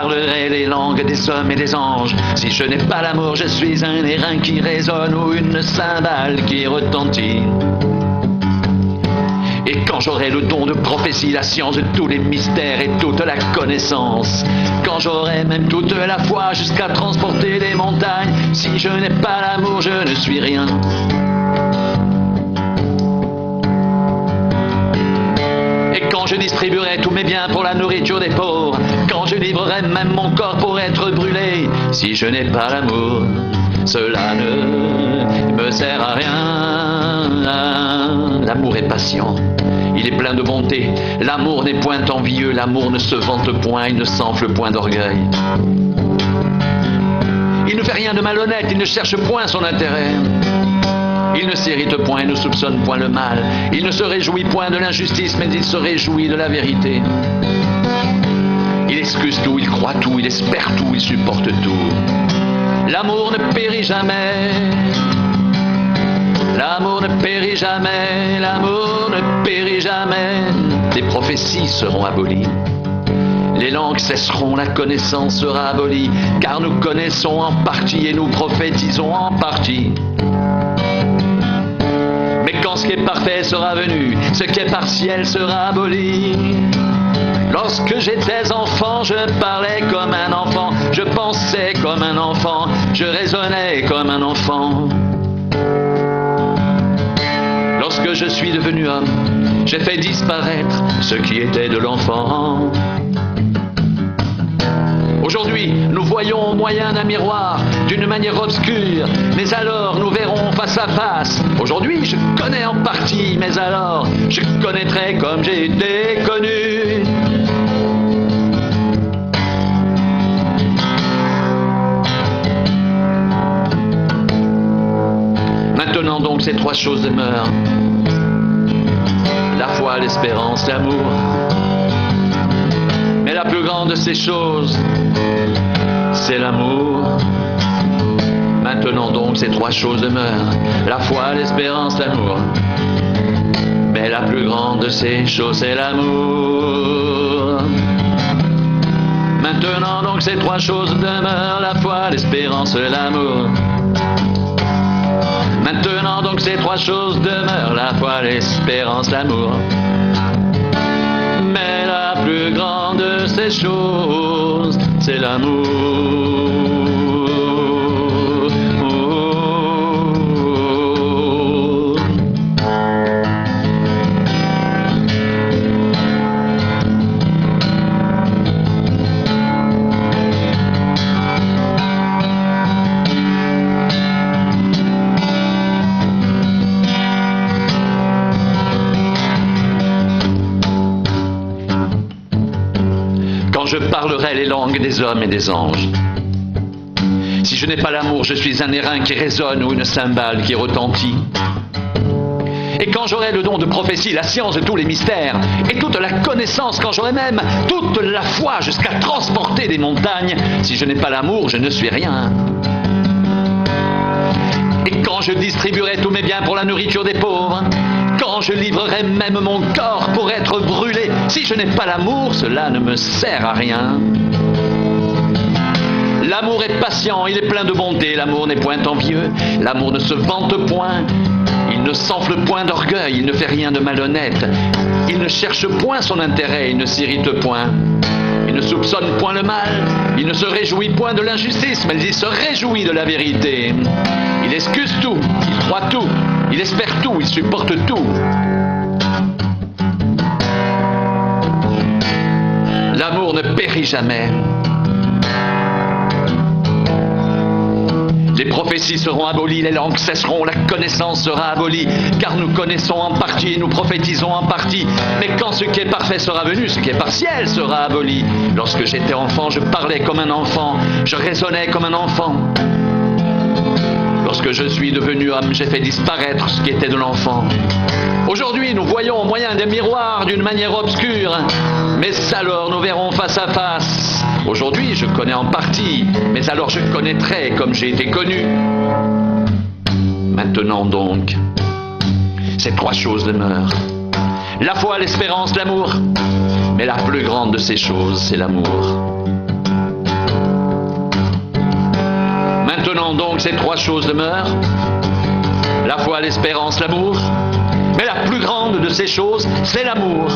parlerai les langues des hommes et des anges, si je n'ai pas l'amour, je suis un airain qui résonne ou une cymbale qui retentit. Et quand j'aurai le don de prophétie, la science de tous les mystères et toute la connaissance, quand j'aurai même toute la foi jusqu'à transporter des montagnes, si je n'ai pas l'amour, je ne suis rien. Et quand je distribuerai tous mes biens pour la nourriture des pauvres, quand je livrerai même mon corps pour être brûlé, si je n'ai pas l'amour, cela ne me sert à rien. L'amour est patient, il est plein de bonté. L'amour n'est point envieux, l'amour ne se vante point, il ne s'enfle point d'orgueil. Il ne fait rien de malhonnête, il ne cherche point son intérêt. Il ne s'irrite point, il ne soupçonne point le mal. Il ne se réjouit point de l'injustice, mais il se réjouit de la vérité. Il excuse tout, il croit tout, il espère tout, il supporte tout. L'amour ne périt jamais. L'amour ne périt jamais, l'amour ne périt jamais. Les prophéties seront abolies. Les langues cesseront, la connaissance sera abolie, car nous connaissons en partie et nous prophétisons en partie. Mais quand ce qui est parfait sera venu, ce qui est partiel sera aboli. Lorsque j'étais enfant, je parlais comme un enfant, je pensais comme un enfant, je raisonnais comme un enfant. Lorsque je suis devenu homme, j'ai fait disparaître ce qui était de l'enfant. Aujourd'hui, nous voyons au moyen d'un miroir, d'une manière obscure, mais alors nous verrons face à face. Aujourd'hui, je connais en partie, mais alors je connaîtrai comme j'ai été connu. Maintenant donc, ces trois choses demeurent: la foi, l'espérance, l'amour. Mais la plus grande de ces choses, c'est l'amour. Maintenant donc, ces trois choses demeurent: la foi, l'espérance, l'amour. Mais la plus grande de ces choses, c'est l'amour. Maintenant donc, ces trois choses demeurent: la foi, l'espérance, l'amour. Maintenant donc, ces trois choses demeurent: la foi, l'espérance, l'amour. Mais la plus grande de ces choses, c'est l'amour. Je parlerai les langues des hommes et des anges. Si je n'ai pas l'amour, je suis un airain qui résonne ou une cymbale qui retentit. Et quand j'aurai le don de prophétie, la science de tous les mystères et toute la connaissance, quand j'aurai même toute la foi jusqu'à transporter des montagnes, si je n'ai pas l'amour, je ne suis rien. Et quand je distribuerai tous mes biens pour la nourriture des pauvres, quand je livrerai même mon corps pour être brûlé, si je n'ai pas l'amour, cela ne me sert à rien. L'amour est patient, il est plein de bonté, l'amour n'est point envieux, l'amour ne se vante point, il ne s'enfle point d'orgueil, il ne fait rien de malhonnête, il ne cherche point son intérêt, il ne s'irrite point, il ne soupçonne point le mal, il ne se réjouit point de l'injustice, mais il se réjouit de la vérité. Il excuse tout, il croit tout, il espère tout, il supporte tout. L'amour ne périt jamais. Les prophéties seront abolies, les langues cesseront, la connaissance sera abolie, car nous connaissons en partie et nous prophétisons en partie. Mais quand ce qui est parfait sera venu, ce qui est partiel sera aboli. Lorsque j'étais enfant, je parlais comme un enfant, je raisonnais comme un enfant. Lorsque je suis devenu homme, j'ai fait disparaître ce qui était de l'enfant. Aujourd'hui, nous voyons au moyen des miroirs d'une manière obscure, mais alors nous verrons face à face. Aujourd'hui, je connais en partie, mais alors je connaîtrai comme j'ai été connu. Maintenant donc, ces trois choses demeurent: la foi, l'espérance, l'amour. Mais la plus grande de ces choses, c'est l'amour. Maintenant donc, ces trois choses demeurent. La foi, l'espérance, l'amour. Mais la plus grande de ces choses, c'est l'amour.